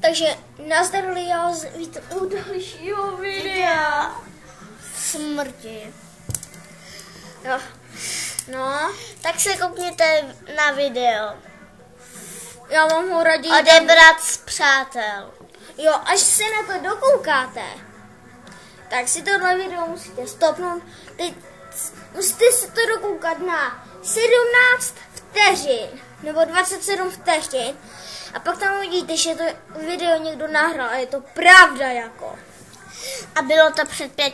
Takže nazdar Leo, vítejte u dalšího videa. Smrti. Jo. No, Tak se koukněte na video. já vám ho raději Odebrat z přátel. Jo, až se na to dokoukáte, tak si tohle video musíte stopnout. Teď musíte si to dokoukat na 17 vteřin, nebo 27 vteřin. A pak tam uvidíte, že to video někdo nahrál a je to pravda jako. A bylo to před 5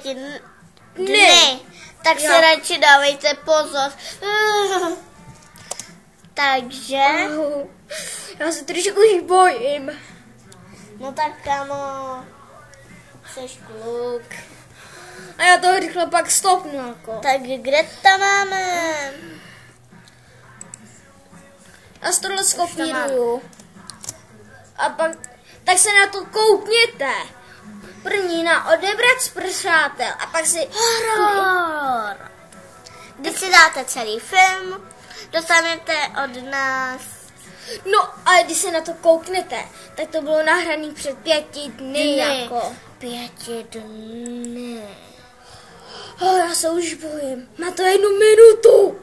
dny. Tak Jo. si radši dávejte pozor. Takže, Já se trošku už bojím. no tak kamo, jseš kluk. A já to rychle pak stopnu jako. Tak kde to máme? Já si tohle skopíruju. A pak, tak se na to koukněte. První na odebrat z přátel a pak si... Horor. Když si dáte celý film, dostanete od nás. No, ale když se na to kouknete, tak to bylo nahraný před 5 dny jako. 5 dny. Já se už bojím. Má to 1 minutu.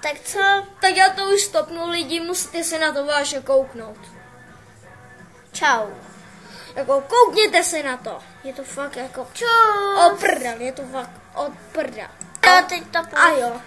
Tak co? Tak já to už stopnu, lidi, musíte se na to vážně kouknout. Čau. Jako koukněte se na to. Je to fakt jako... Čau. O prdel, je to fakt o prdel. Jo, teď to A jo.